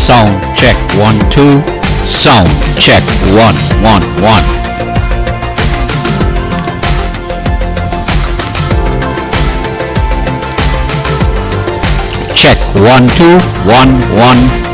Sound check 1 2. Sound check 1 1 1. Check 1 2 1 1.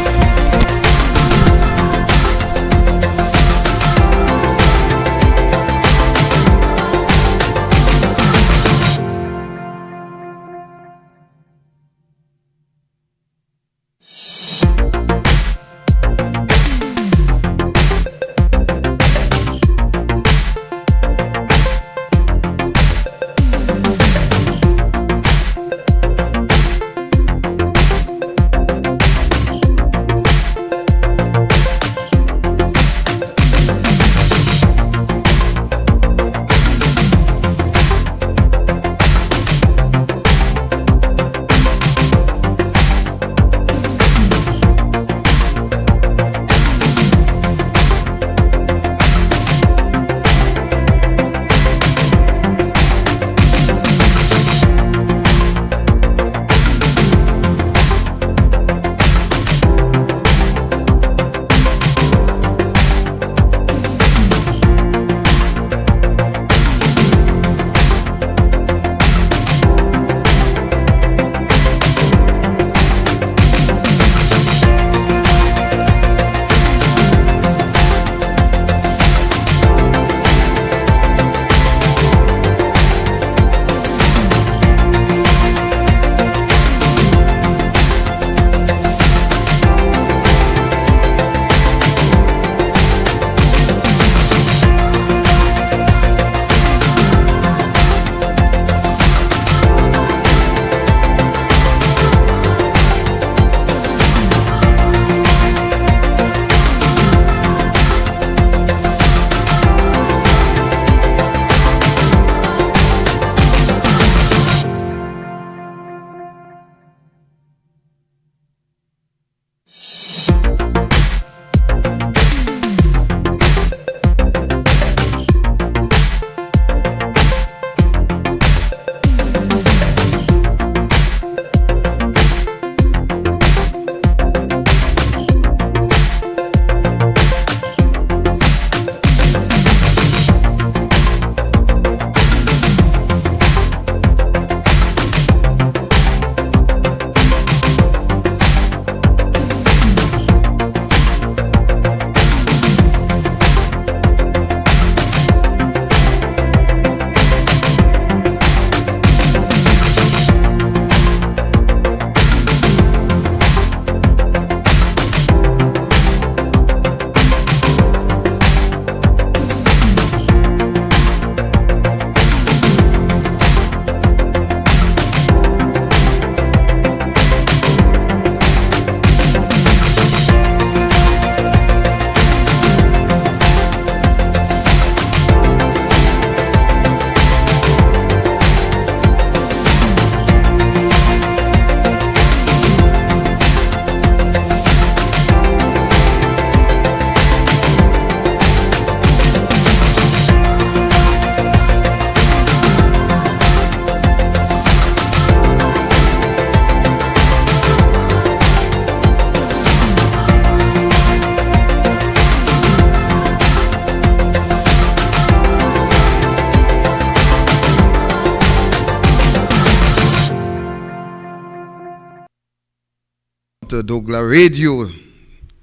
To douglAR Radio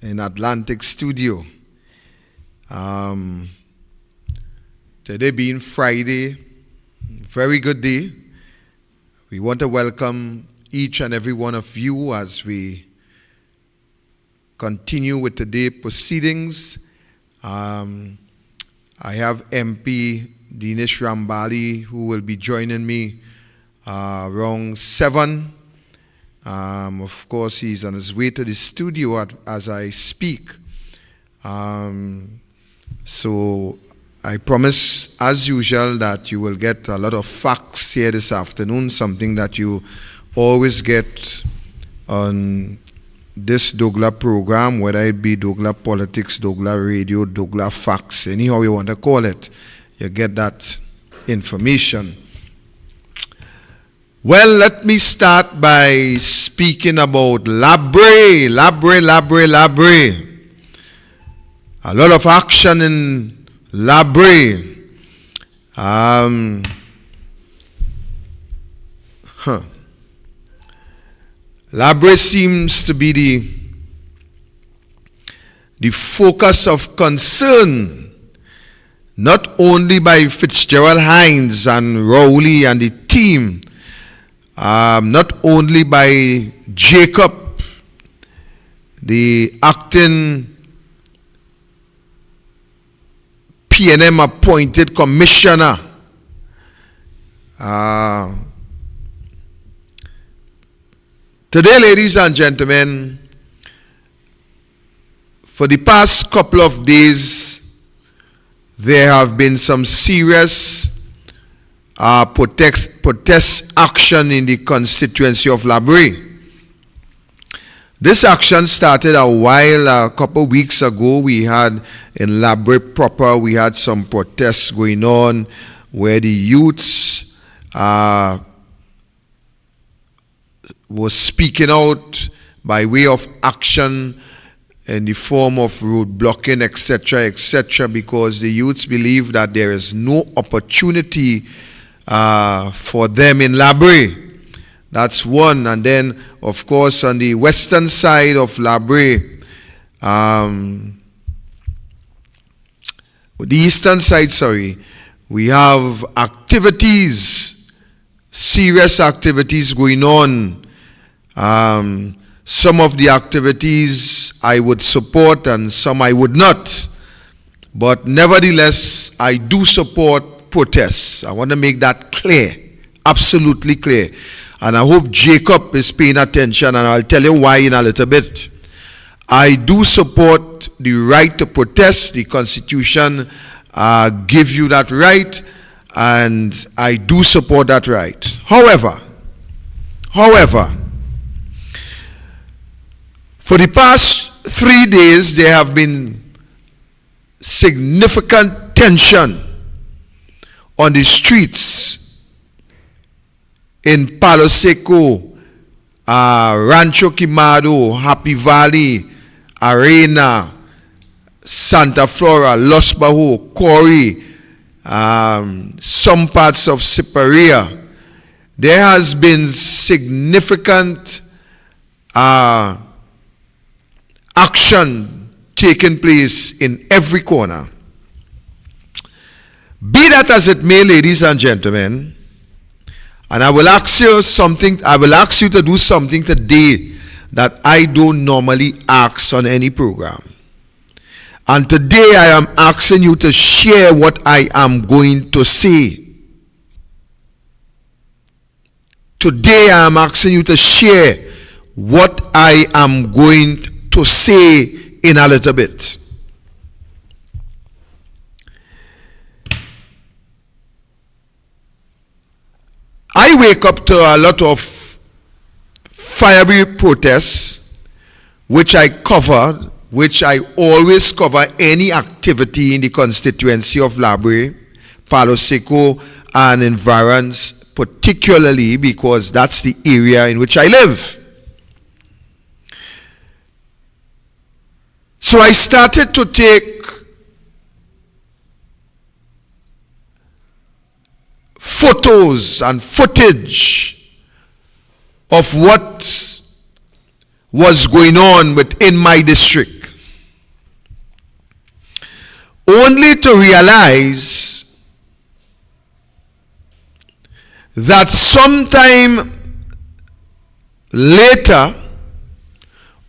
in Atlantic Studio. Today being Friday, very good day. We want to welcome each and every one of you as we continue with today's proceedings. I have MP Dinesh Rambally who will be joining me around 7. Of course, he's on his way to the studio as I speak. So I promise, as usual, that you will get a lot of facts here this afternoon, something that you always get on this douglAR program, whether it be douglAR Politics, douglAR Radio, douglAR Facts, anyhow you want to call it, you get that information. Well, let me start by speaking about douglAR. A lot of action in douglAR. douglAR seems to be the focus of concern, not only by Fitzgerald Hines and Rowley and the team, not only by Jacob, the acting P&M appointed commissioner. Today, ladies and gentlemen, for the past couple of days, there have been some serious protest action in the constituency of douglAR. This action started a couple weeks ago. We had in douglAR proper, we had some protests going on where the youths was speaking out by way of action in the form of road blocking, etc., because the youths believe that there is no opportunity for them in douglAR. That's one. And then, of course, on the western side of douglAR, the eastern side, we have activities, serious activities going on. Some of the activities I would support and some I would not. But nevertheless, I do support protests. I want to make that clear, absolutely clear. And I hope Jacob is paying attention, and I'll tell you why in a little bit. I do support the right to protest. The Constitution gives you that right, and I do support that right. However, for the past 3 days, there have been significant tension on the streets in Palo Seco, Rancho Quemado, Happy Valley, Arena, Santa Flora, Los Bajo, Corey, some parts of Siparia. There has been significant action taking place in every corner. Be that as it may, ladies and gentlemen, and I will ask you to do something today that I don't normally ask on any program. And today I am asking you to share what I am going to say. Today I am asking you to share what I am going to say in a little bit. I wake up to a lot of fiery protests, which I covered, which I always cover any activity in the constituency of douglAR, Palo Seco, and environs, particularly because that's the area in which I live. So I started to take photos and footage of what was going on within my district, only to realize that sometime later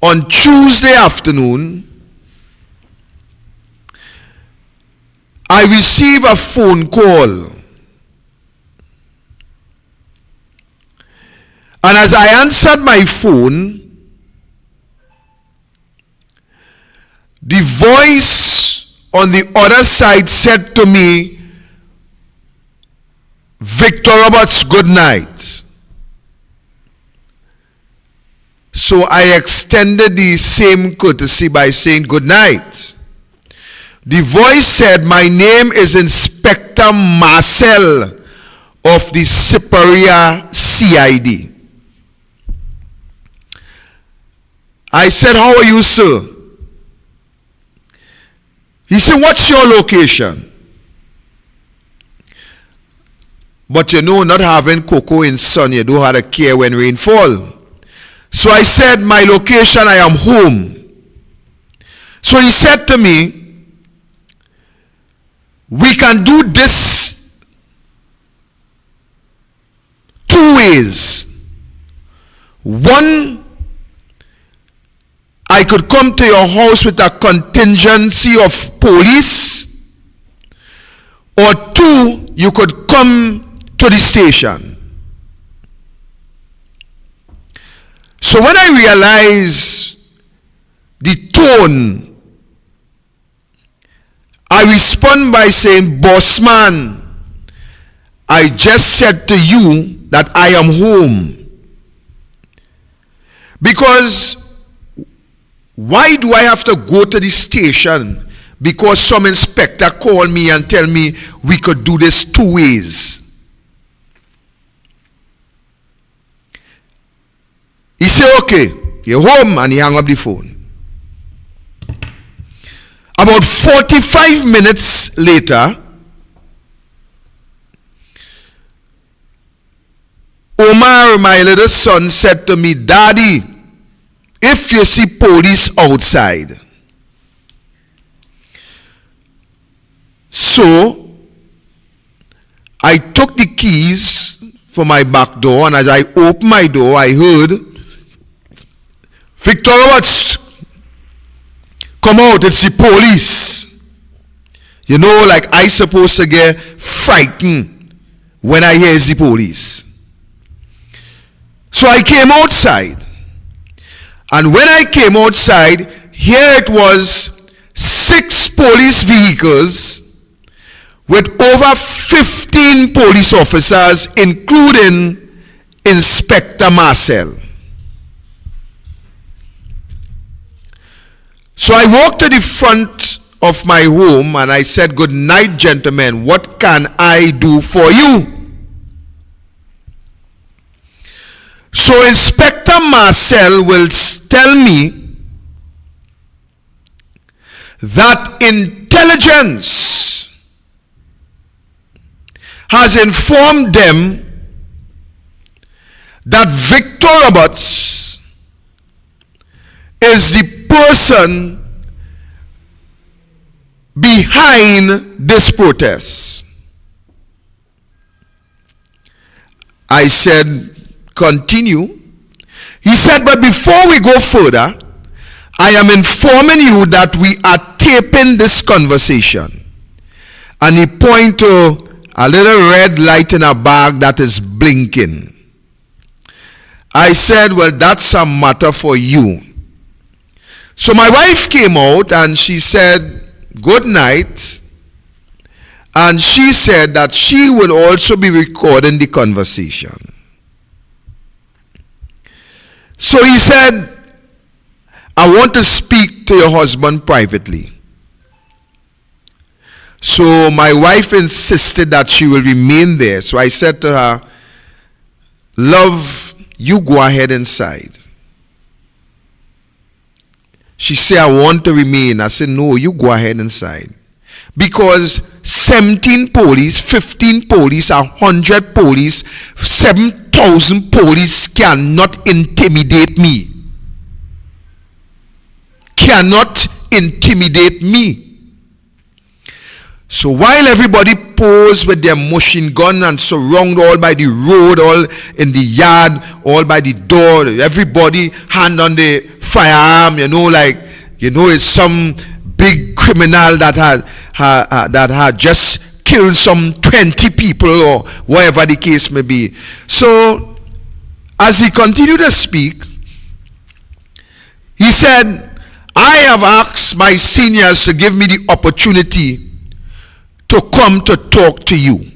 on Tuesday afternoon, I received a phone call. And as I answered my phone, the voice on the other side said to me, "Victor Roberts, good night." So I extended the same courtesy by saying good night. The voice said, "My name is Inspector Marcel of the Superior CID. I said, how are you, sir? He said, what's your location? But you know, not having cocoa in sun, you don't have to care when rain fall. So I said, my location, I am home. So he said to me, we can do this two ways. One, I could come to your house with a contingency of police, or two, you could come to the station. So when I realized the tone, I respond by saying, boss man, I just said to you that I am home. Because why do I have to go to the station because some inspector called me and tell me we could do this two ways? He said, okay, you're home, and he hung up the phone. About 45 minutes later, Omar, my little son, said to me, Daddy, if you see police outside. So, I took the keys for my back door, and as I opened my door, I heard, Victor Roberts, come out, it's the police. You know, like I supposed to get frightened when I hear it's the police. So I came outside. And when I came outside, here it was 6 police vehicles with over 15 police officers, including Inspector Marcel. So I walked to the front of my home and I said, good night, gentlemen. What can I do for you? So Inspector Marcel will tell me that intelligence has informed them that Victor Roberts is the person behind this protest. I said, continue. He said, but before we go further, I am informing you that we are taping this conversation. And he pointed to a little red light in a bag that is blinking. I said, well, that's a matter for you. So my wife came out and she said, good night. And she said that she will also be recording the conversation. So he said, I want to speak to your husband privately. So my wife insisted that she will remain there. So I said to her, love, you go ahead inside. She said, I want to remain. I said, no, you go ahead inside. Because 17 police, 15 police, 100 police, 7,000 police cannot intimidate me. Cannot intimidate me. So while everybody posed with their machine gun and surround all by the road, all in the yard, all by the door, everybody hand on the firearm, it's some big criminal that had just killed some 20 people or whatever the case may be. So as he continued to speak, he said, I have asked my seniors to give me the opportunity to come to talk to you.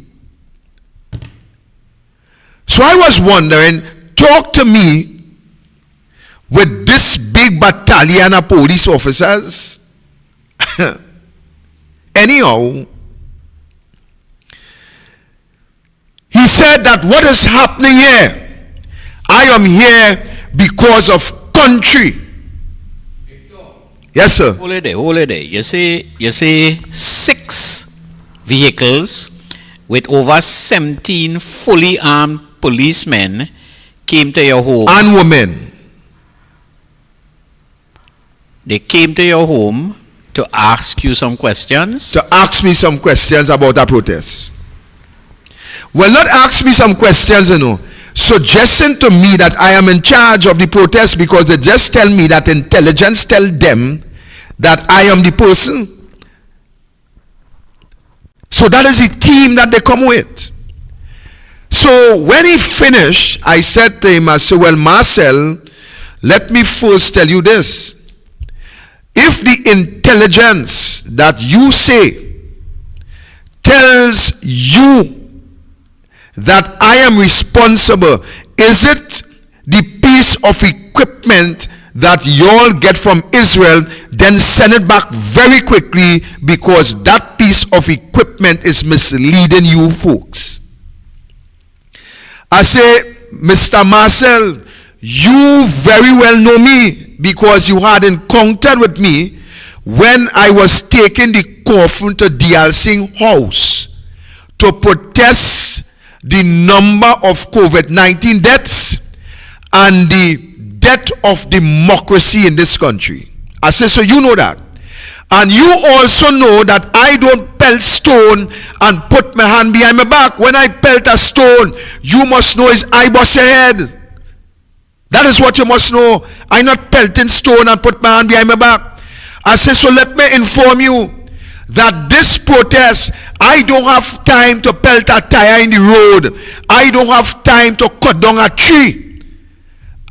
So I was wondering, talk to me with this big battalion of police officers? Anyhow, he said that what is happening here, I am here because of country. Yes, sir. Hold it there. You say 6 vehicles with over 17 fully armed policemen came to your home. And women. They came to your home to ask you some questions. To ask me some questions about that protest. Well, not ask me some questions, suggesting to me that I am in charge of the protest, because they just tell me that intelligence tell them that I am the person. So that is the team that they come with. So when he finished, I said to him, I said, well, Marcel, let me first tell you this. If the intelligence that you say tells you that I am responsible, is it the piece of equipment that you all get from Israel, then send it back very quickly, because that piece of equipment is misleading you folks. I say, Mr. Marcel, you very well know me, because you had encountered with me when I was taking the coffin to D.L. Singh house to protest the number of COVID-19 deaths and the death of democracy in this country. I say, so you know that. And you also know that I don't pelt stone and put my hand behind my back. When I pelt a stone, you must know is I bust your head. That is what you must know. I not pelting stone and put my hand behind my back. I say, so let me inform you that this protest, I don't have time to pelt a tire in the road. I don't have time to cut down a tree.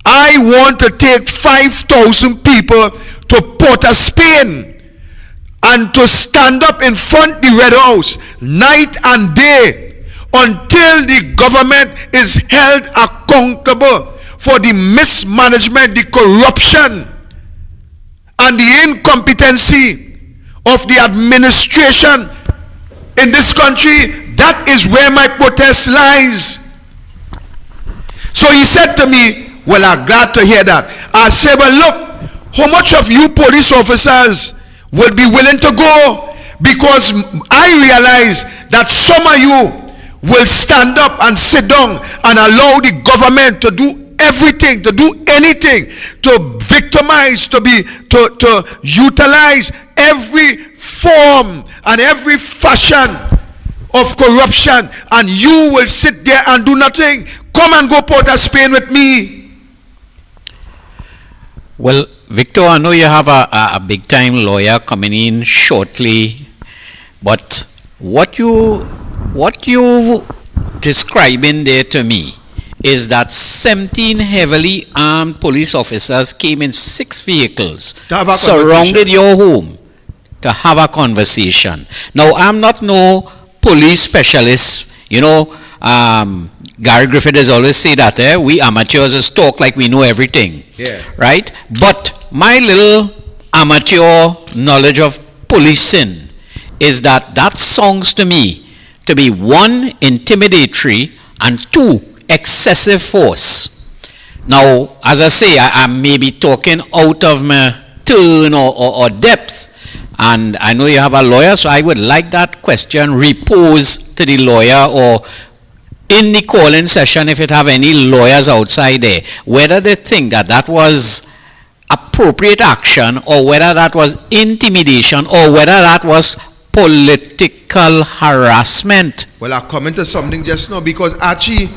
I want to take 5,000 people to Port of Spain and to stand up in front of the Red House night and day until the government is held accountable for the mismanagement, the corruption, and the incompetency of the administration in this country. That is where my protest lies. So he said to me, well, I'm glad to hear that. I said, well, look, how much of you police officers will be willing to go? Because I realize that some of you will stand up and sit down and allow the government to do everything, to do anything, to victimize, to utilize every form and every fashion of corruption, and you will sit there and do nothing. Come and go Port of Spain with me. Well, Victor, I know you have a big-time lawyer coming in shortly, but what you describing there to me is that 17 heavily armed police officers came in 6 vehicles, surrounded your home to have a conversation. Now, I'm not no police specialist, Gary Griffith has always said that we amateurs just talk like we know everything, right? But my little amateur knowledge of policing is that sounds to me to be 1, intimidatory, and 2, excessive force. Now, as I say, I may be talking out of my turn or depth, and I know you have a lawyer, so I would like that question reposed to the lawyer, or in the calling session, if it have any lawyers outside there, whether they think that was appropriate action, or whether that was intimidation, or whether that was political harassment. Well, I commented something just now, because actually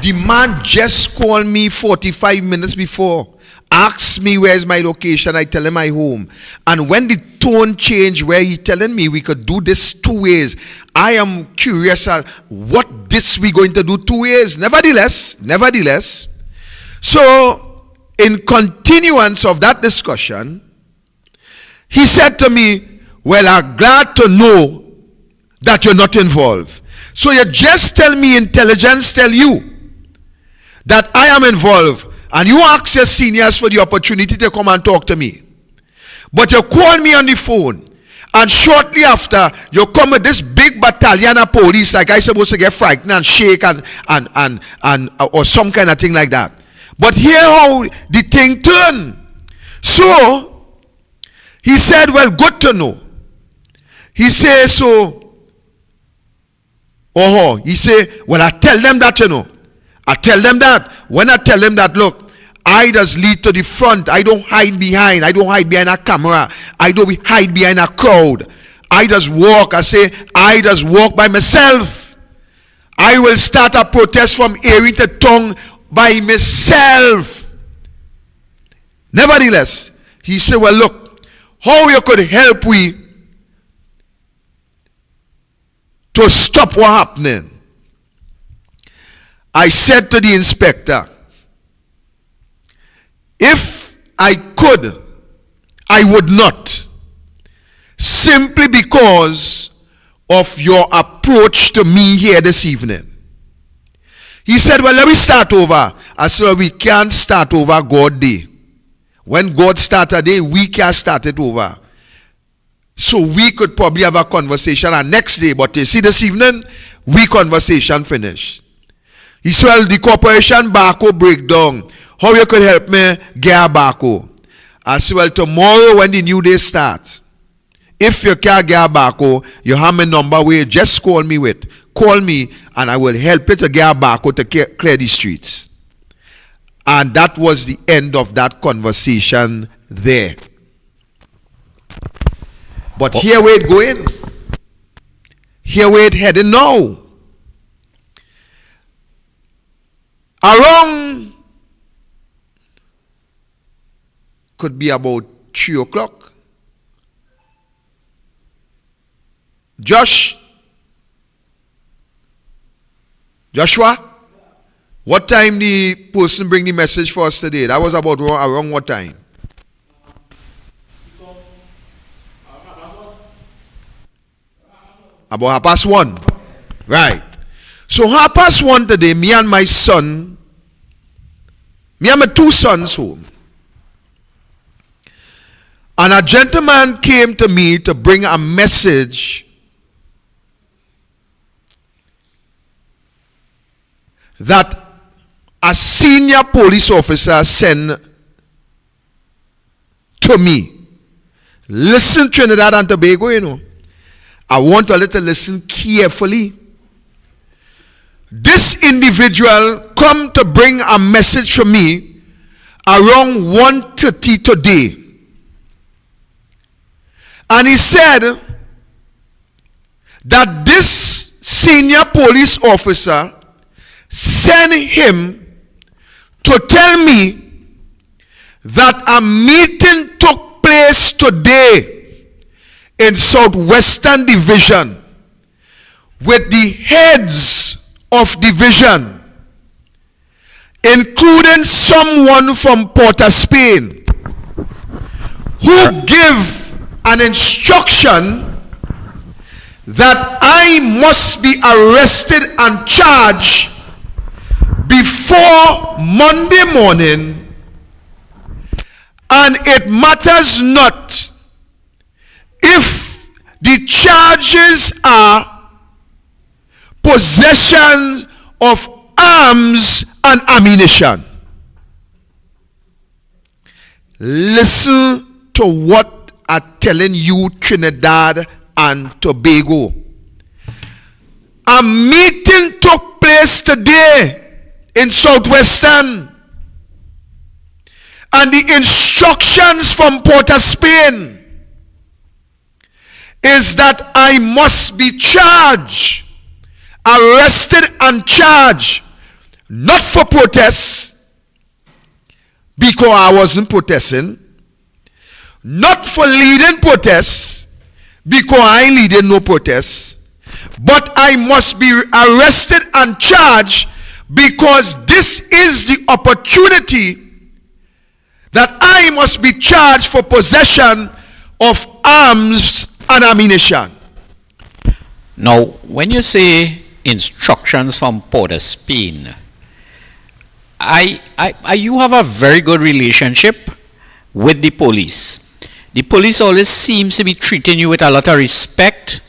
the man just called me 45 minutes before, asked me where's my location. I tell him my home, and when the tone changed where he telling me we could do this 2 ways, I am curious what this we going to do 2 ways. Nevertheless, so in continuance of that discussion, he said to me, well, I'm glad to know that you're not involved. So you just tell me intelligence tell you that I am involved, and you ask your seniors for the opportunity to come and talk to me. But you call me on the phone And shortly after, you come with this big battalion of police, like I supposed to get frightened and shake and or some kind of thing like that. But here how the thing turned. So, he said, well, good to know. He says, so, he said, well, I tell them that, you know. I tell them that. When I tell them that, look, I just lead to the front. I don't hide behind. I don't hide behind a camera. I don't hide behind a crowd. I just walk. I say, I just walk by myself. I will start a protest from ear to tongue by myself. Nevertheless, he said, well, look, how you could help we to stop what happening? I said to the inspector, if I could, I would not. Simply because of your approach to me here this evening. He said, well, let me start over. I said, well, we can't start over God day. When God starts a day, we can't start it over. So we could probably have a conversation the next day. But you see, this evening, we conversation finished. He said, well, the corporation barcode breakdown. How you could help me get a barcode? I said, well, tomorrow when the new day starts, if you can't get a barcode, you have my number where you just call me with. Call me and I will help you to get a barcode to clear the streets. And that was the end of that conversation there. But here where it going. Here where it heading now. Around could be about 3 o'clock. Joshua, what time the person bring the message for us today? That was about around what time? About 1:30. Right. So 1:30 today, me and my son, me and my 2 sons home. And a gentleman came to me to bring a message that a senior police officer sent to me. Listen, Trinidad and Tobago, you know. I want a little listen carefully. This individual come to bring a message from me around 1:30 today. And he said that this senior police officer sent him to tell me that a meeting took place today in Southwestern Division with the heads of division, including someone from Port of Spain, who gave an instruction that I must be arrested and charged before Monday morning, and it matters not if the charges are possession of arms and ammunition. Listen to what I'm telling you, Trinidad and Tobago. A meeting took place today in Southwestern, and the instructions from Port of Spain is that I must be charged, arrested and charged, not for protests, because I wasn't protesting, not for leading protests, because I ain't leading no protests, but I must be arrested and charged because this is the opportunity that I must be charged for possession of arms and ammunition. Now, when you say instructions from Port of Spain, you have a very good relationship with the police. the police always seems to be treating you with a lot of respect.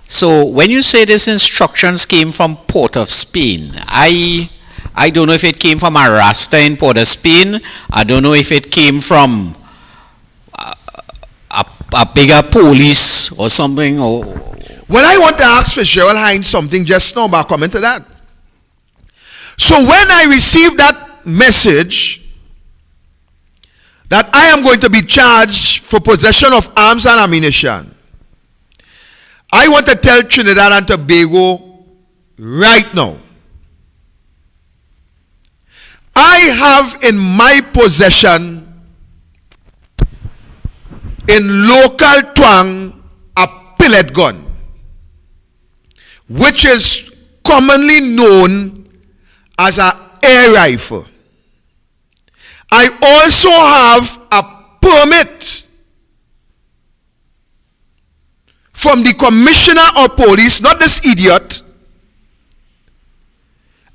So when you say these instructions came from Port of Spain, I don't know if it came from a Rasta in Port of Spain. I don't know if it came from a bigger police or something. Or well, I want to ask for Gerald Hines something just now, but I'll comment to that. So when I received that message that I am going to be charged for possession of arms and ammunition, I want to tell Trinidad and Tobago right now, I have in my possession, in local twang, a pellet gun, which is commonly known as an air rifle. I also have a permit from the Commissioner of Police, not this idiot,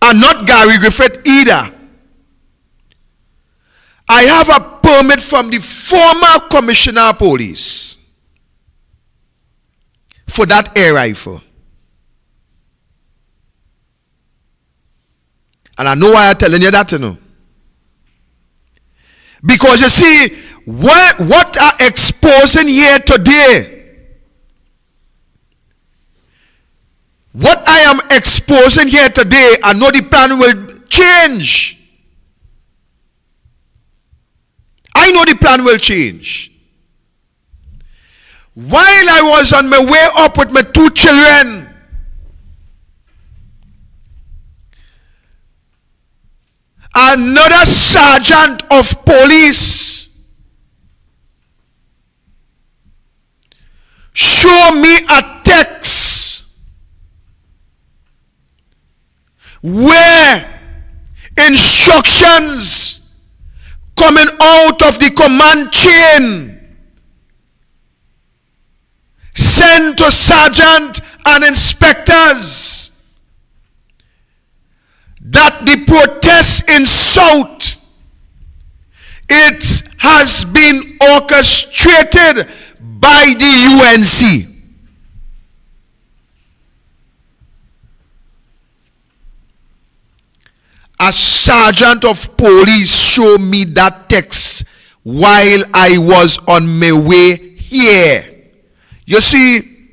and not Gary Griffith either. I have a permit from the former Commissioner of Police for that air rifle. And I know why I'm telling you that, you know. Because you see, what are exposing here today, what I am exposing here today, I know the plan will change. I know the plan will change. While I was on my way up with my 2 children, another sergeant of police showed me a text where instructions coming out of the command chain sent to sergeant and inspectors that the protest in South, it has been orchestrated by the UNC. A sergeant of police showed me that text while I was on my way here. You see,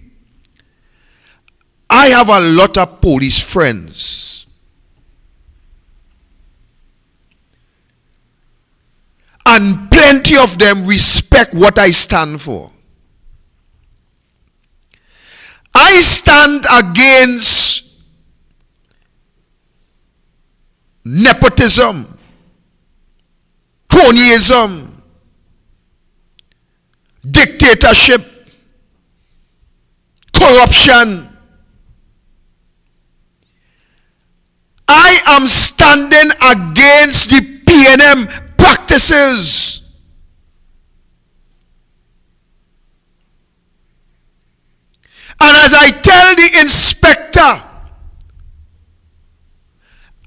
I have a lot of police friends. And plenty of them respect what I stand for. I stand against nepotism, cronyism, dictatorship, corruption. I am standing against the PNM practices. And as I tell the inspector,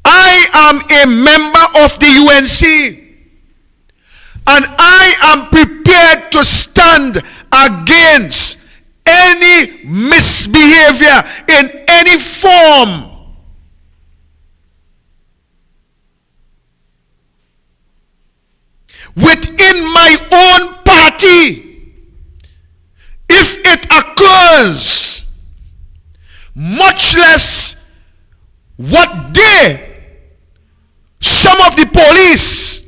I am a member of the UNC, and I am prepared to stand against any misbehavior in any form. Within my own party, if it occurs, much less what some of the police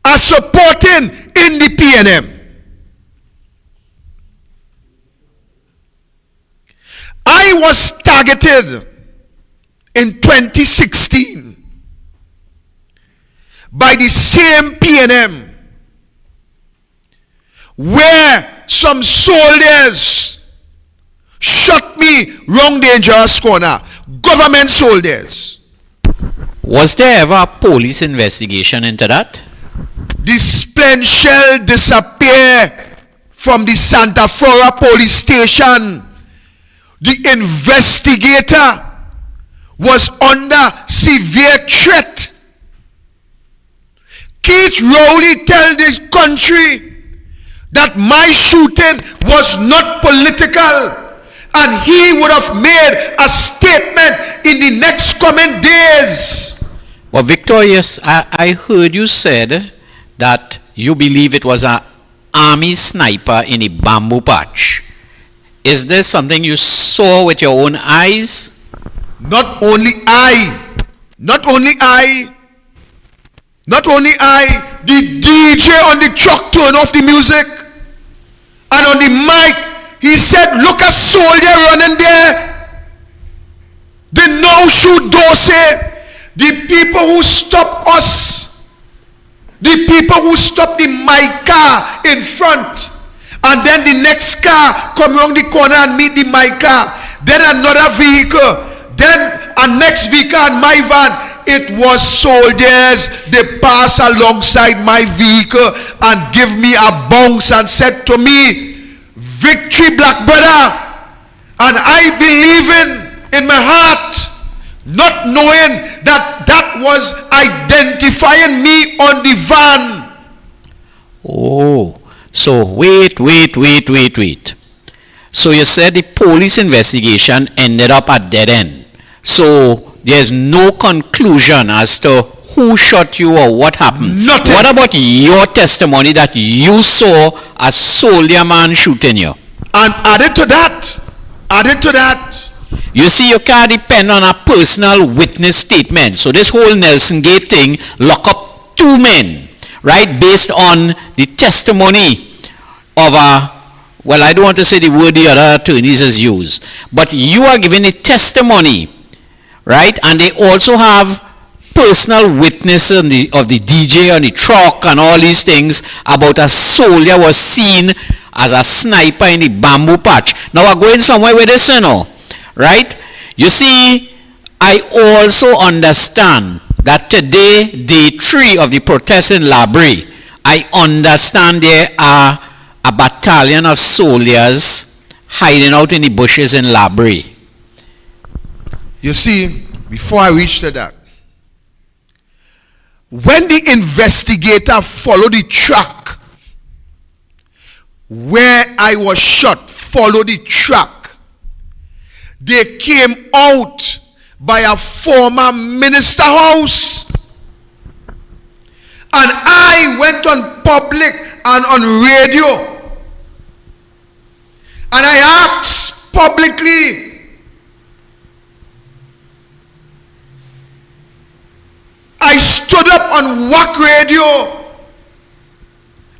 are supporting in the PNM. I was targeted in 2016 by the same PNM where some soldiers shot me wrong dangerous corner. Government soldiers. Was there ever a police investigation into that? The spent shell disappeared from the Santa Flora police station. The investigator was under severe threat. Keith Rowley tell this country that my shooting was not political, and he would have made a statement in the next coming days. Well, Victorious, I heard you said that you believe it was an army sniper in a bamboo patch. Is this something you saw with your own eyes? Not only I, the DJ on the truck turned off the music, and on the mic, he said, look, a soldier running there. The no-shoot dossier. The people who stopped us. The people who stopped my car in front. And then the next car come around the corner and meet my car. Then another vehicle. Then a next vehicle and my van. It was soldiers. They passed alongside my vehicle and give me a bounce and said to me, victory, black brother. And I believe in my heart, not knowing that was identifying me on the van. Oh, so wait. So you said the police investigation ended up at dead end. So there's no conclusion as to who shot you or what happened. Nothing. What about your testimony that you saw a soldier man shooting you? And added to that, you see, you can't depend on a personal witness statement. So this whole Nelson Gate thing lock up two men, right, based on the testimony of well, I don't want to say the word the other attorneys has used, but you are giving a testimony, right, and they also have personal witness of the DJ on the truck and all these things about a soldier was seen as a sniper in the bamboo patch. Now we're going somewhere with this, you know, right? You see, I also understand that today, day 3 of the protest in Labrie, I understand there are a battalion of soldiers hiding out in the bushes in Labrie. You see, before I reach to that, when the investigator followed the track where I was shot, followed the track, they came out by a former minister house, and I went on public and on radio, and I asked publicly, I stood up on WAC radio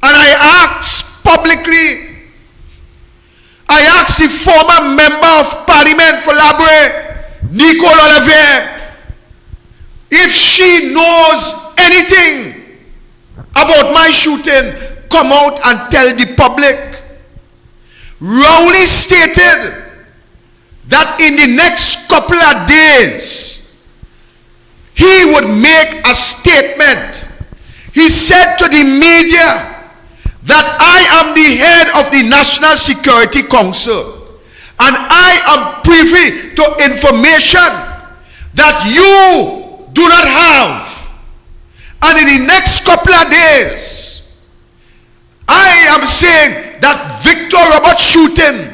and I asked publicly, I asked the former member of parliament for Labrie, Nicole Olivier, if she knows anything about my shooting, come out and tell the public. Rowley stated that in the next couple of days, he would make a statement. He said to the media that I am the head of the National Security Council and I am privy to information that you do not have. And in the next couple of days, I am saying that Victor Robert shooting,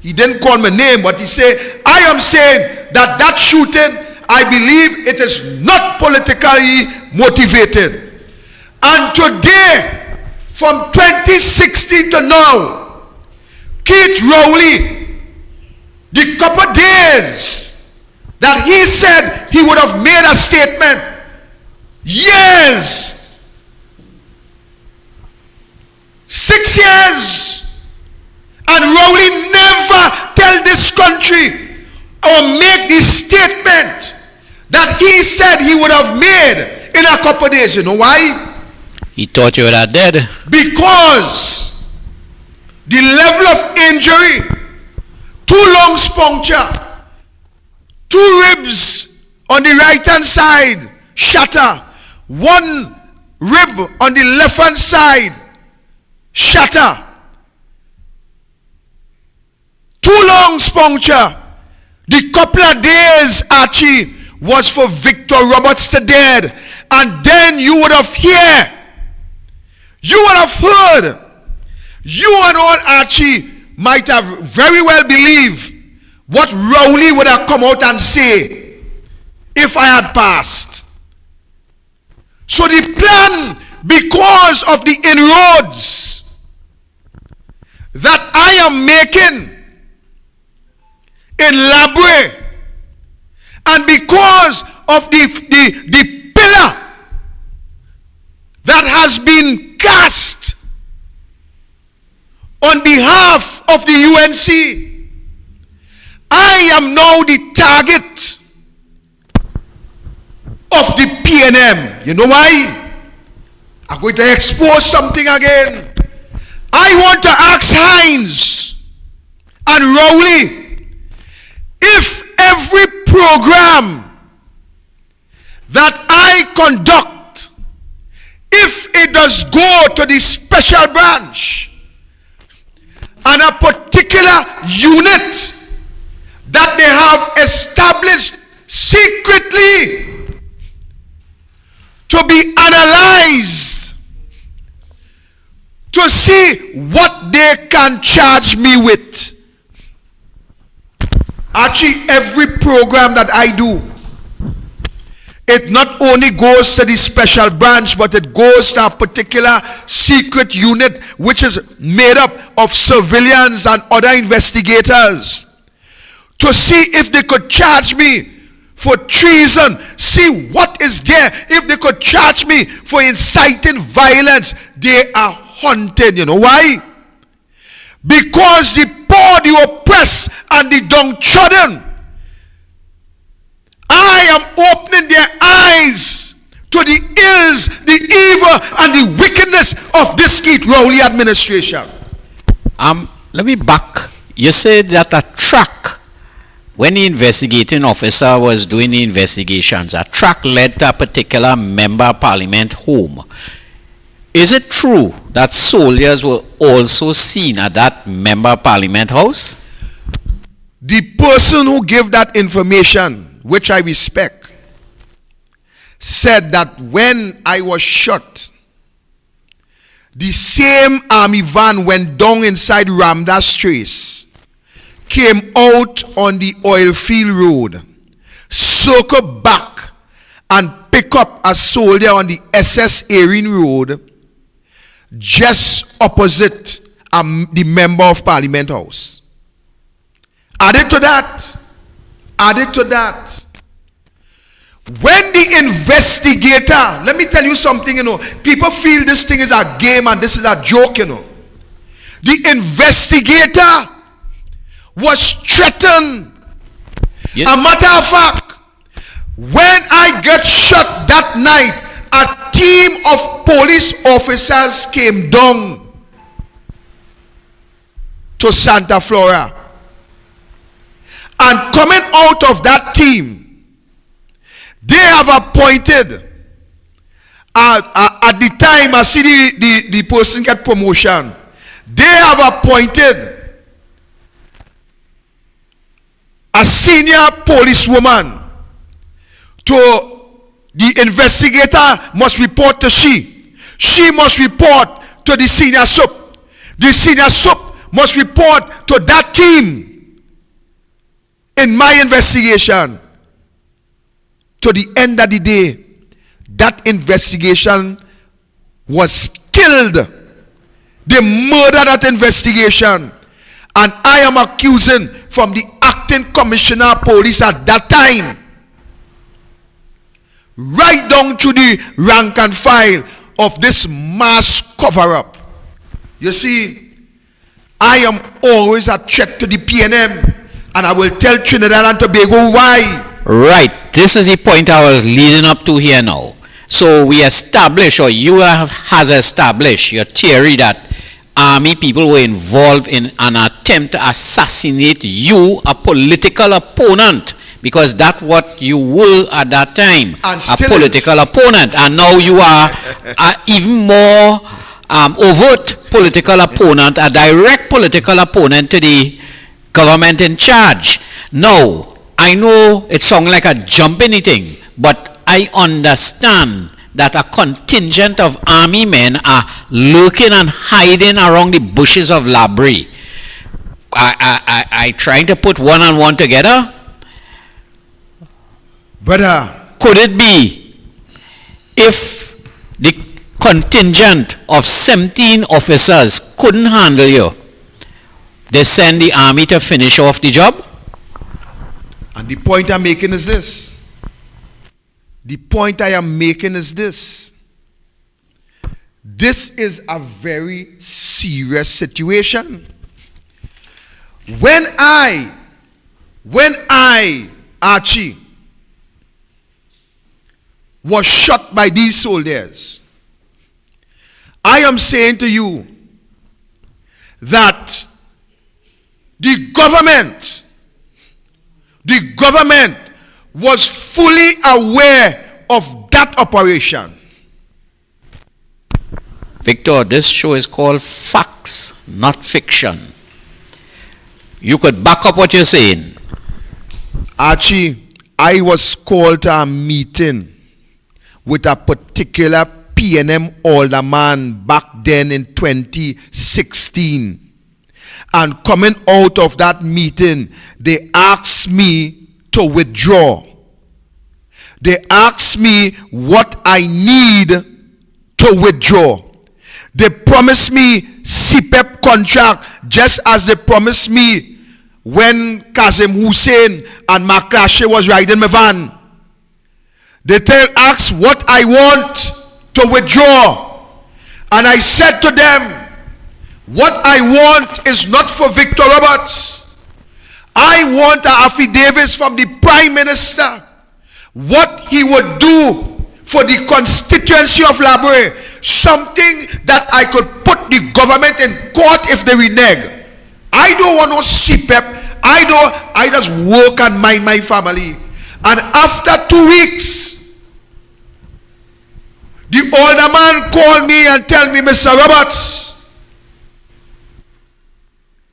he didn't call my name, but he said, I am saying that that shooting, I believe it is not politically motivated. And today, from 2016 to now, Keith Rowley, the couple days that he said he would have made a statement, years, 6 years, and Rowley never tell this country or make the statement that he said he would have made in a couple of days. You know why? He thought you were that dead. Because the level of injury, 2 lungs puncture, 2 ribs on the right hand side shatter, 1 rib on the left hand side shatter, 2 lungs puncture. The couple of days, Archie, was for Victor Roberts to dead. And then you would have heard You and all Archie might have very well believed what Rowley would have come out and say if I had passed. So the plan, because of the inroads that I am making in Labre, and because of the pillar that has been cast on behalf of the UNC, I am now the target of the PNM. You know why? I'm going to expose something again. I want to ask Hines and Rowley if every program that I conduct, if it does go to the special branch and a particular unit that they have established secretly to be analyzed to see what they can charge me with. Actually, every program that I do, it not only goes to the special branch, but it goes to a particular secret unit which is made up of civilians and other investigators to see if they could charge me for treason, see what is there. If they could charge me for inciting violence, they are hunted. You know why? Because the poor, the oppressed, and the downtrodden, I am opening their eyes to the ills, the evil, and the wickedness of this Keith Rowley administration. Let me back. You said that a track, when the investigating officer was doing the investigations, a track led to a particular member of parliament home. Is it true that soldiers were also seen at that member of parliament house? The person who gave that information, which I respect, said that when I was shot, the same army van went down inside Ramdas Trace, came out on the oil field road, circled back, and picked up a soldier on the SS Erin Road, just opposite the member of parliament house. Added to that, when the investigator, let me tell you something, people feel this thing is a game and this is a joke, The investigator was threatened. Yes. A matter of fact, when I get shot that night, a team of police officers came down to Santa Flora. And coming out of that team, they have appointed, at the time I see the person get promotion, they have appointed a senior policewoman. To the investigator must report to she. She must report to the senior SUP. The senior SUP must report to that team in my investigation. To the end of the day, that investigation was killed. They murdered that investigation. And I am accusing from the acting commissioner of police at that time, right down to the rank and file of this mass cover-up. You see, I am always a threat to the PNM, and I will tell Trinidad and Tobago why. Right. This is the point I was leading up to here now. So we establish, or you has established your theory that army people were involved in an attempt to assassinate you, a political opponent, because that's what you were at that time, a political opponent. And now you are even more overt political opponent, a direct political opponent to the government in charge. Now, I know it sounds like a jumping thing, but I understand that a contingent of army men are lurking and hiding around the bushes of Labrie. I trying to put one and one together. Brother, could it be if the contingent of 17 officers couldn't handle you, they send the army to finish off the job? And the point I'm making is this. The point I am making is this. This is a very serious situation. When I, Archie, was shot by these soldiers, I am saying to you that the government was fully aware of that operation. Victor, this show is called Facts, not Fiction. You could back up what you're saying. Archie, I was called to a meeting with a particular PNM alderman back then in 2016. And coming out of that meeting, they asked me to withdraw. They asked me what I need to withdraw. They promised me CPEP contract just as they promised me when Kazim Hussein and Maklashe was riding my van. They asked what I want to withdraw. And I said to them, what I want is not for Victor Roberts. I want an affidavit from the Prime Minister, what he would do for the constituency of Labrie, something that I could put the government in court if they renege. I don't want no CPEP. I just work and mind my family. And after 2 weeks, the older man called me and tell me, Mr. Roberts,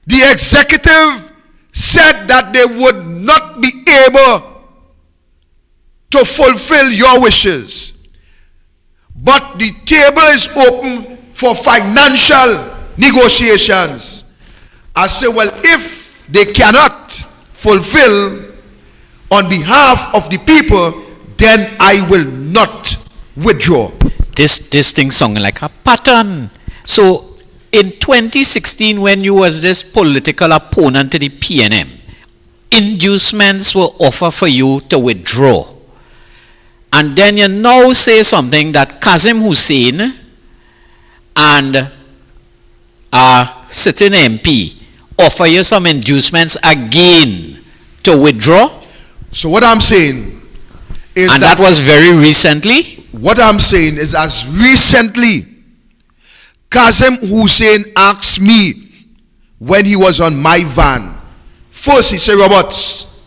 the executive said that they would not be able to fulfill your wishes. But the table is open for financial negotiations. I say, well, if they cannot fulfill on behalf of the people, then I will not withdraw. This thing sounding like a pattern. So in 2016, when you was this political opponent to the PNM, inducements were offered for you to withdraw. And then you now say something that Kazim Hussein and a sitting MP offer you some inducements again to withdraw. So what I'm saying is and that was very recently. What I'm saying is, as recently, Kazim Hussein asked me when he was on my van. First he said, Roberts,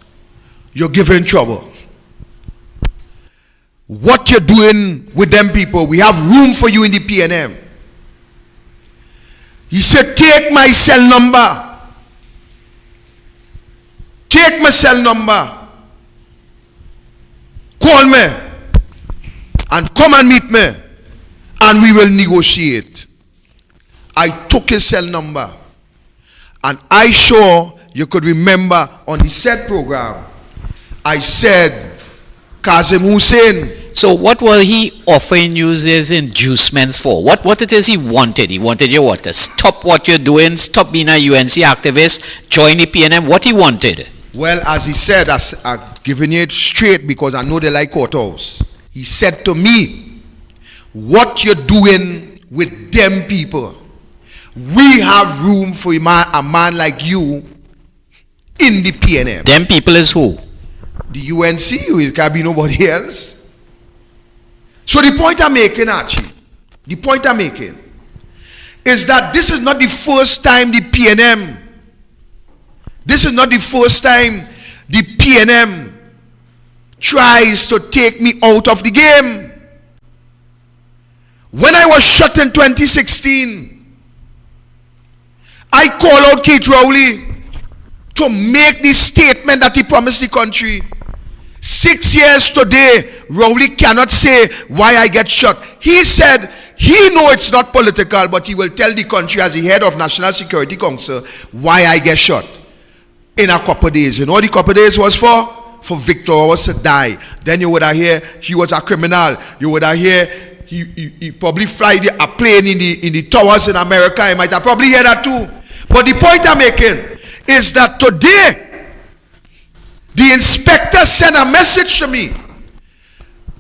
you're giving trouble. What you're doing with them people, we have room for you in the PNM. He said, take my cell number. Take my cell number. Call me and come and meet me and we will negotiate. I took his cell number and I sure you could remember on the said program, I said, Kazim Hussein. So what were he offering you these inducements for? What it is he wanted? He wanted you what? To stop what you're doing, stop being a UNC activist, join the PNM. What he wanted? Well, as he said, I've given it straight because I know they like courthouse. He said to me, what you're doing with them people, we have room for a man like you in the PNM. Them people is who? The UNC, it can't be nobody else. So the point I'm making, Archie, the point I'm making is that this is not the first time the PNM, this is not the first time the PNM tries to take me out of the game. When I was shot in 2016, I called out Keith Rowley to make the statement that he promised the country. 6 years today, Rowley cannot say why I get shot. He said he know it's not political, but he will tell the country as the head of National Security Council why I get shot in a couple of days. You know what the couple of days was for? For Victor was to die. Then you would have hear he was a criminal. You would have hear he probably fly a plane in the towers in America. You might have probably heard that too. But the point I'm making is that today the inspector sent a message to me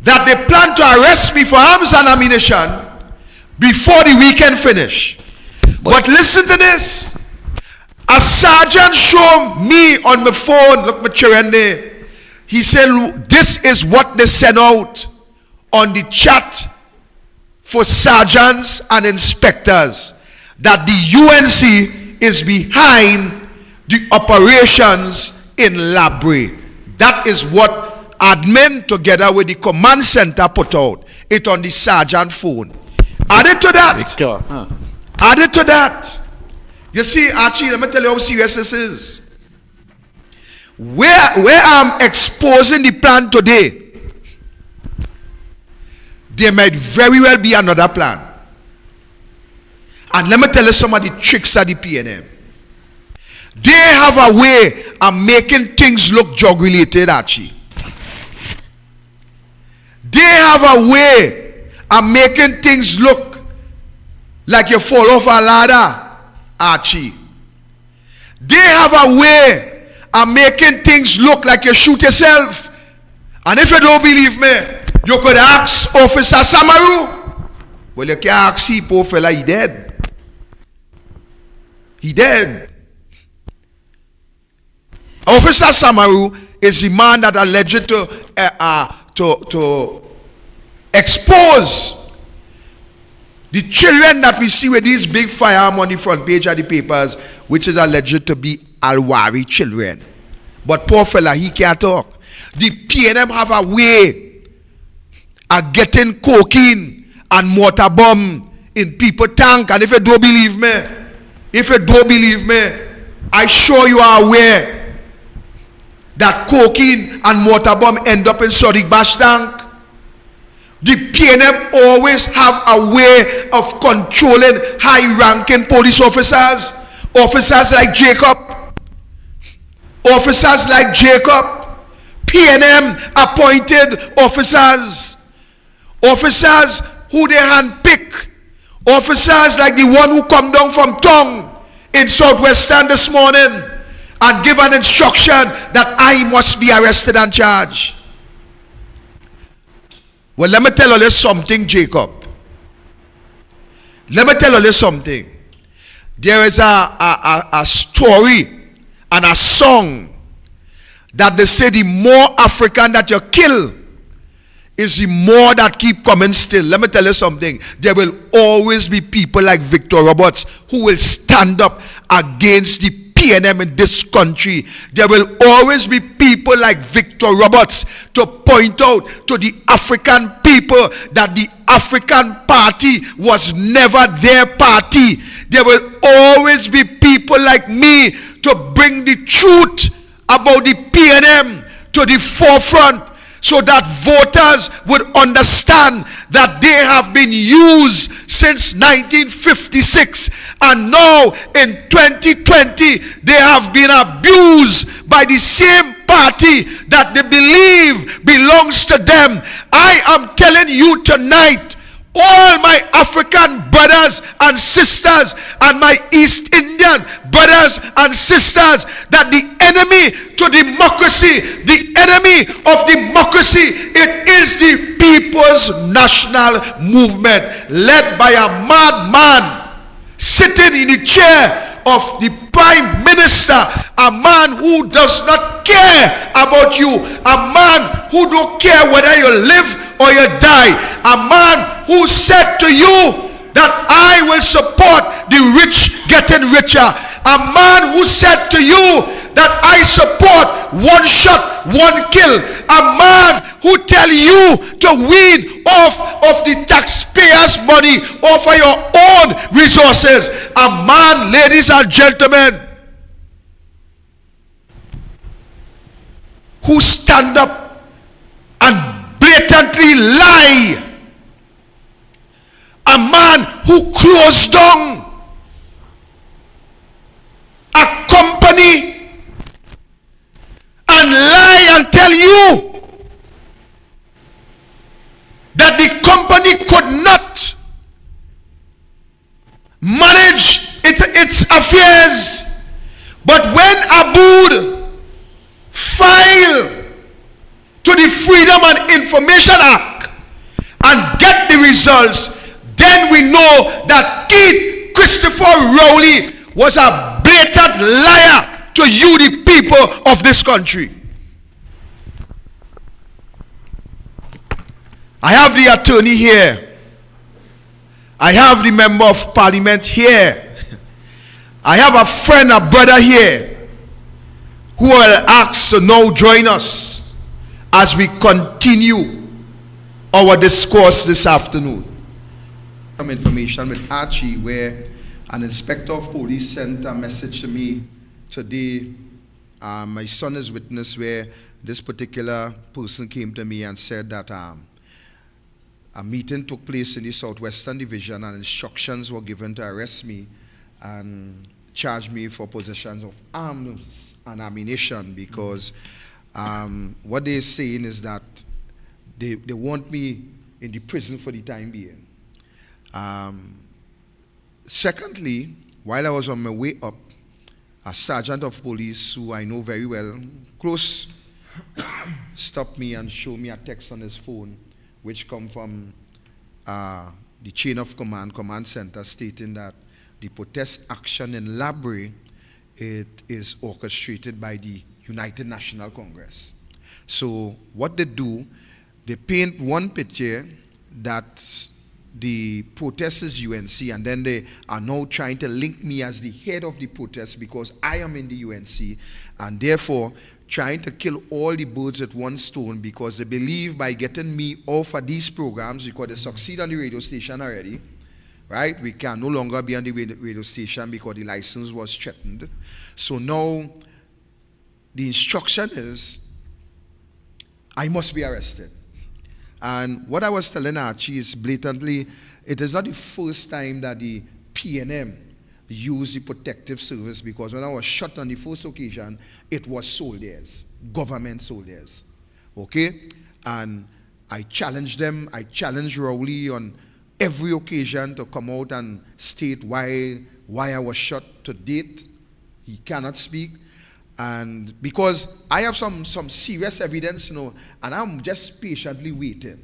that they plan to arrest me for arms and ammunition before the weekend finish. But listen to this. A sergeant showed me on my phone, look my chirende. He said, this is what they sent out on the chat for sergeants and inspectors, that the UNC is behind the operations in Labre. That is what admin together with the command center put out. It on the sergeant phone. Added to that. Victor, huh? Added to that. You see, Archie, let me tell you how serious this is. Where I'm exposing the plan today, there might very well be another plan. And let me tell you some of the tricks of the PNM. They have a way of making things look drug related, Archie. They have a way of making things look like you fall off a ladder, Archie. They have a way of making things look like you shoot yourself. And if you don't believe me, you could ask Officer Samaru. Well, you can't ask him, poor fella, he dead. He dead. Officer Samaru is the man that alleged to expose the children that we see with these big firearms on the front page of the papers, which is alleged to be Alwari children. But poor fella, he can't talk. The PNM have a way of getting cocaine and mortar bomb in people tank. And if you don't believe me, I sure you are aware that cocaine and mortar bomb end up in Sodiq Bash tank. The PNM always have a way of controlling high-ranking police officers. Officers like Jacob. PNM appointed officers. Officers who they handpick. Officers like the one who come down from Tong in Southwestern this morning and give an instruction that I must be arrested and charged. Well, let me tell you something, Jacob. Let me tell you something. There is a story and a song that they say the more African that you kill is the more that keep coming still. Let me tell you something. There will always be people like Victor Roberts who will stand up against the PNM in this country. There will always be people like Victor Roberts to point out to the African people that the African party was never their party. There will always be people like me to bring the truth about the PNM to the forefront, so that voters would understand that they have been used since 1956, and now in 2020 they have been abused by the same party that they believe belongs to them. I am telling you tonight, all my African brothers and sisters and my East Indian brothers and sisters, that the enemy to democracy, the enemy of democracy, it is the People's National Movement, led by a madman sitting in the chair of the Prime Minister, a man who does not care about you, a man who don't care whether you live or you die, a man who said to you that I will support the rich getting richer, a man who said to you that I support one shot, one kill, a man who tell you to wean off of the taxpayers' money, off of your own resources, a man, ladies and gentlemen, who stand up every lie. A man who closed down a company and lie and tell you that the company could not manage its affairs. But when Abood filed to the Freedom and Information Act and get the results, then we know that Keith Christopher Rowley was a blatant liar to you, the people of this country. I have the attorney here. I have the member of parliament here. I have a friend, a brother here, who will ask to now join us as we continue our discourse this afternoon. Some information with Archie, where an inspector of police sent a message to me today. My son is witness, where this particular person came to me and said that a meeting took place in the Southwestern Division and instructions were given to arrest me and charge me for possession of arms and ammunition, because what they're saying is that they want me in the prison for the time being. Secondly, while I was on my way up, a sergeant of police who I know very well, close, stopped me and showed me a text on his phone which come from the chain of command center, stating that the protest action in Labray, it is orchestrated by the United National Congress. So what they do, they paint one picture that the protest is UNC, and then they are now trying to link me as the head of the protest because I am in the UNC, and therefore trying to kill all the birds at one stone, because they believe by getting me off of these programs, because they succeed on the radio station already, right? We can no longer be on the radio station because the license was threatened. So now the instruction is I must be arrested. And what I was telling Archie is blatantly, it is not the first time that the PNM used the protective service, because when I was shot on the first occasion, it was soldiers, government soldiers. Okay? And I challenged them, I challenged Rowley on every occasion to come out and state why I was shot. To date, he cannot speak. And because I have some serious evidence, and I'm just patiently waiting.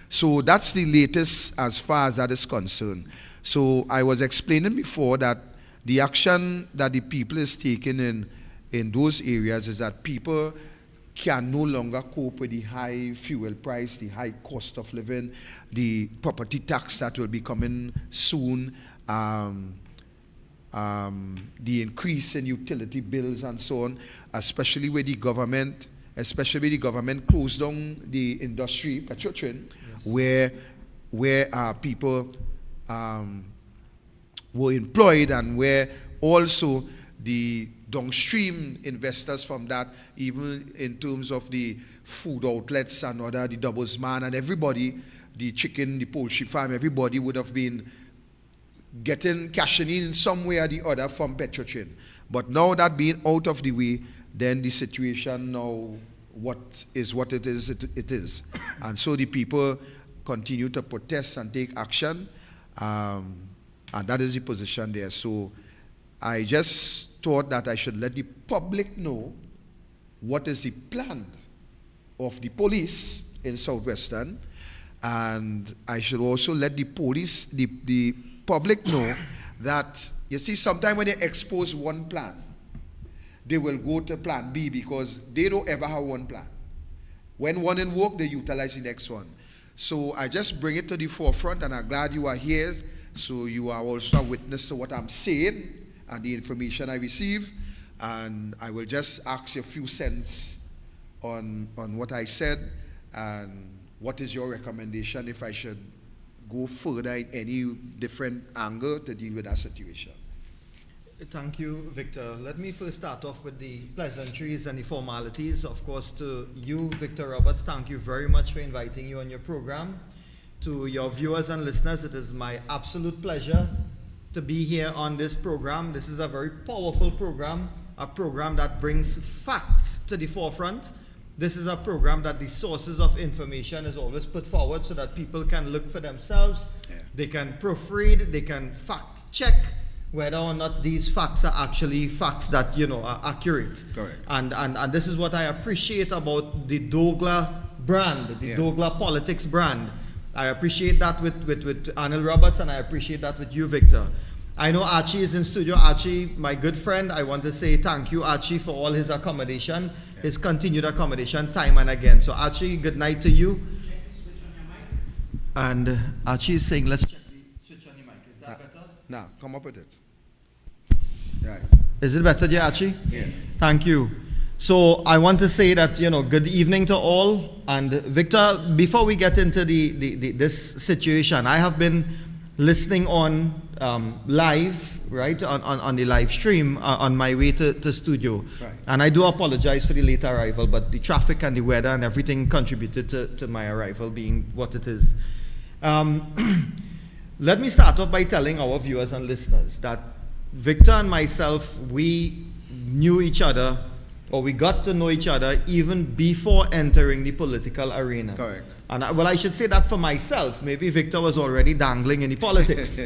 So that's the latest as far as that is concerned. So I was explaining before that the action that the people is taking in those areas is that people can no longer cope with the high fuel price, the high cost of living, the property tax that will be coming soon, the increase in utility bills and so on, especially with the government closed down the industry, petroleum, yes, where people were employed, and where also the downstream investors from that, even in terms of the food outlets and other, the doubles man and everybody, the chicken, the poultry farm, everybody would have been cashing in some way or the other from petroleum. But now that being out of the way, then the situation now, what it is. And so the people continue to protest and take action, and that is the position there. So I just thought that I should let the public know what is the plan of the police in Southwestern, and I should also let the police, the public know that, you see, sometimes when they expose one plan, they will go to plan B because they don't ever have one plan. When one in work, they utilize the next one. So I just bring it to the forefront, and I'm glad you are here, so you are also a witness to what I'm saying and the information I receive. And I will just ask you a few cents on what I said, and what is your recommendation if I should go further in any different angle to deal with that situation. Thank you, Victor. Let me first start off with the pleasantries and the formalities. Of course, to you, Victor Roberts, thank you very much for inviting you on your program. To your viewers and listeners, it is my absolute pleasure to be here on this program. This is a very powerful program, a program that brings facts to the forefront. This is a program that the sources of information is always put forward so that people can look for themselves. Yeah. They can proofread, they can fact check whether or not these facts are actually facts that, you know, are accurate. Correct. And this is what I appreciate about the douglAR brand, the douglAR politics brand. I appreciate that with Arnold Roberts, and I appreciate that with you, Victor. I know Archie is in studio. Archie, my good friend, I want to say thank you, Archie, for all his accommodation, his continued accommodation time and again. So Archie, good night to you. And Archie is saying, let's check the switch on the mic. Is that better? Now, come up with it. Right. Is it better, dear Archie? Yeah. Thank you. So I want to say that, you know, good evening to all. And Victor, before we get into this situation, I have been listening on live, right, on the live stream on my way to studio. Right. And I do apologize for the late arrival, but the traffic and the weather and everything contributed to my arrival being what it is. Let me start off by telling our viewers and listeners that Victor and myself, we knew each other, or we got to know each other even before entering the political arena. Correct. And I should say that for myself. Maybe Victor was already dangling in the politics,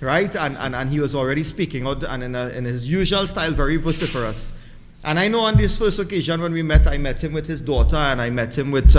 right? And he was already speaking out, and in his usual style, very vociferous. And I know on this first occasion when we met, I met him with his daughter, and I met him with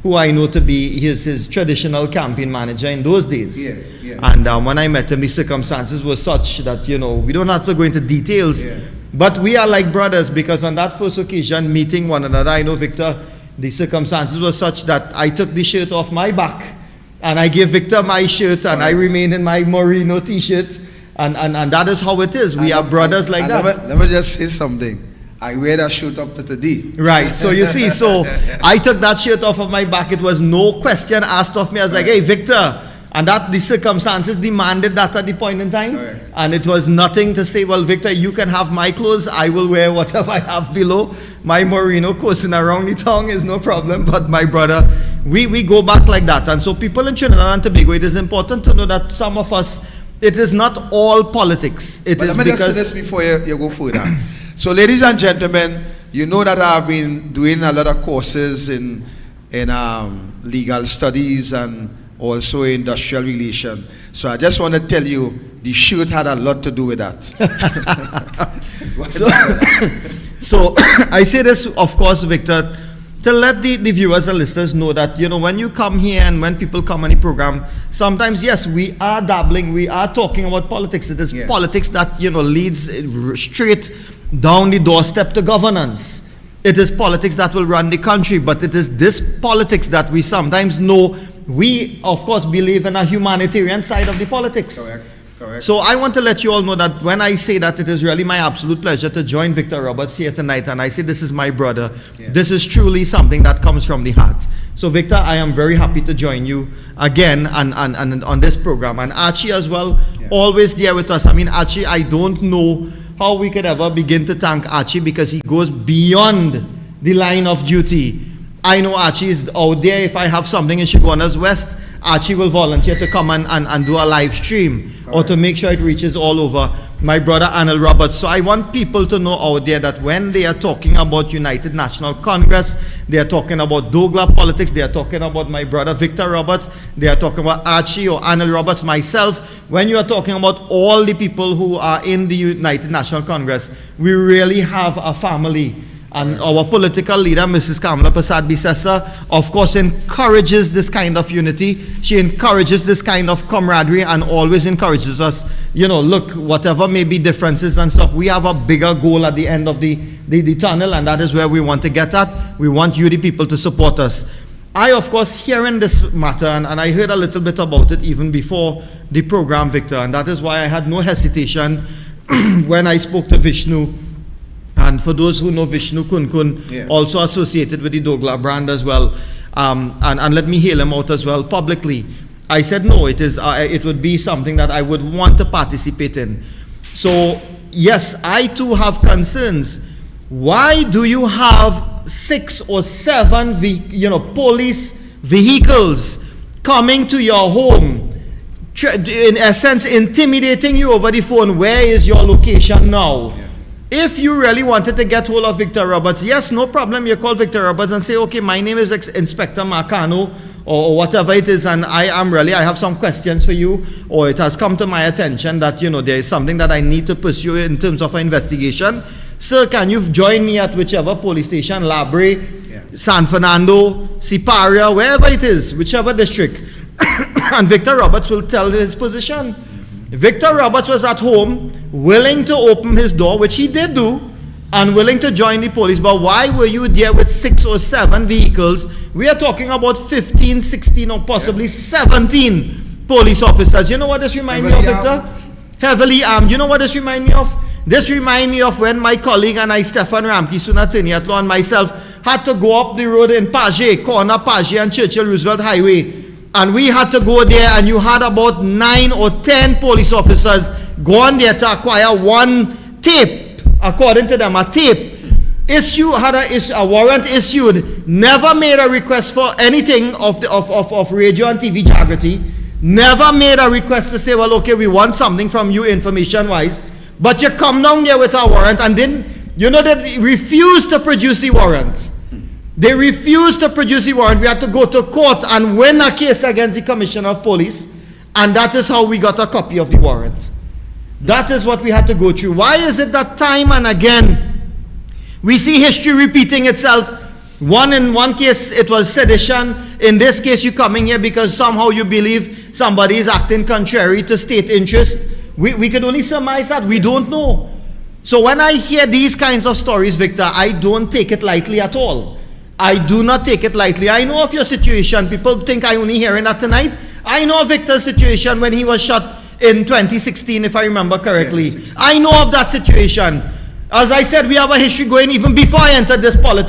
who I know to be his traditional campaign manager in those days. Yeah, yeah. And when I met him, the circumstances were such that, you know, we don't have to go into details. Yeah. But we are like brothers, because on that first occasion, meeting one another, I know, Victor, the circumstances were such that I took the shirt off my back and I gave Victor my shirt, and I remained in my merino t-shirt, and that is how it is. We are brothers like that. Let me just say something. I wear that shirt up to today. Right, so you see, so I took that shirt off of my back. It was no question asked of me. I was like, hey, Victor. And that the circumstances demanded that at the point in time. Right. And it was nothing to say, well, Victor, you can have my clothes. I will wear whatever I have below. My merino coursing around the tongue is no problem. But my brother, we go back like that. And so people in Trinidad and Tobago, it is important to know that some of us, it is not all politics. It is let me because... just say this before you go further. So ladies and gentlemen, you know that I've been doing a lot of courses in legal studies and also industrial relations. So I just want to tell you, the shirt had a lot to do with that. So I say this, of course, Victor, to let the viewers and listeners know that, you know, when you come here and when people come on the program, sometimes, yes, we are dabbling, we are talking about politics. It is politics that, you know, leads straight down the doorstep to governance. It is politics that will run the country, but it is this politics that we sometimes know. We, of course, believe in a humanitarian side of the politics. Correct. Correct. So I want to let you all know that when I say that, it is really my absolute pleasure to join Victor Roberts here tonight, and I say this is my brother. Yeah. This is truly something that comes from the heart. So Victor, I am very happy to join you again and on this program. And Archie as well, always there with us. I mean, Archie, I don't know how we could ever begin to thank Archie, because he goes beyond the line of duty. I know Archie is out there. If I have something in Chaguanas West, Archie will volunteer to come and do a live stream, or to make sure it reaches all over. My brother Arnold Roberts. So I want people to know out there that when they are talking about United National Congress, they are talking about douglAR politics, they are talking about my brother Victor Roberts, they are talking about Archie or Arnold Roberts, myself. When you are talking about all the people who are in the United National Congress, we really have a family. And our political leader, Mrs. Kamala Prasad Bisesa, of course, encourages this kind of unity. She encourages this kind of camaraderie and always encourages us, you know, look, whatever may be differences and stuff, we have a bigger goal at the end of the tunnel, and that is where we want to get at. We want you, the people, to support us. I, of course, hearing this matter, and I heard a little bit about it even before the program, Victor, and that is why I had no hesitation when I spoke to Vishnu. And for those who know Vishnu Kunkun, also associated with the douglAR brand as well, and let me hail him out as well publicly. I said no, it would be something that I would want to participate in. So yes, I too have concerns. Why do you have 6 or 7 police vehicles coming to your home, in essence intimidating you over the phone? Where is your location now? Yeah. If you really wanted to get hold of Victor Roberts, yes, no problem, you call Victor Roberts and say, okay, my name is Inspector Marcano, or whatever it is, and I have some questions for you, or it has come to my attention that, there is something that I need to pursue in terms of an investigation. Sir, can you join me at whichever police station, Labre, San Fernando, Siparia, wherever it is, whichever district. And Victor Roberts will tell his position. Victor Roberts was at home, willing to open his door, which he did do, and willing to join the police. But why were you there with 6 or 7 vehicles? We are talking about 15, 16, or possibly 17 police officers. You know what this reminds me of, Victor? Heavily armed. You know what this reminds me of? This reminds me of when my colleague and I, Stefan Ramke, soon attorney at law, and myself had to go up the road in Paget, corner Paget and Churchill Roosevelt Highway. And we had to go there, and you had about 9 or 10 police officers go on there to acquire one tape, according to them, a tape. Had a warrant issued, never made a request for anything of radio and TV integrity, never made a request to say, well, okay, we want something from you information-wise, but you come down there with a warrant, and then, they refused to produce the warrant. They refused to produce the warrant. We had to go to court and win a case against the Commissioner of Police, and that is how we got a copy of the warrant. That is what we had to go through. Why is it that time and again we see history repeating itself? In one case it was sedition. In this case you're coming here because somehow you believe somebody is acting contrary to state interest. We could only surmise that. We don't know. So when I hear these kinds of stories, Victor, I don't take it lightly at all. I do not take it lightly. I know of your situation. People think I only hearing that tonight. I know of Victor's situation when he was shot in 2016, if I remember correctly. I know of that situation. As I said, we have a history going even before I entered this politics.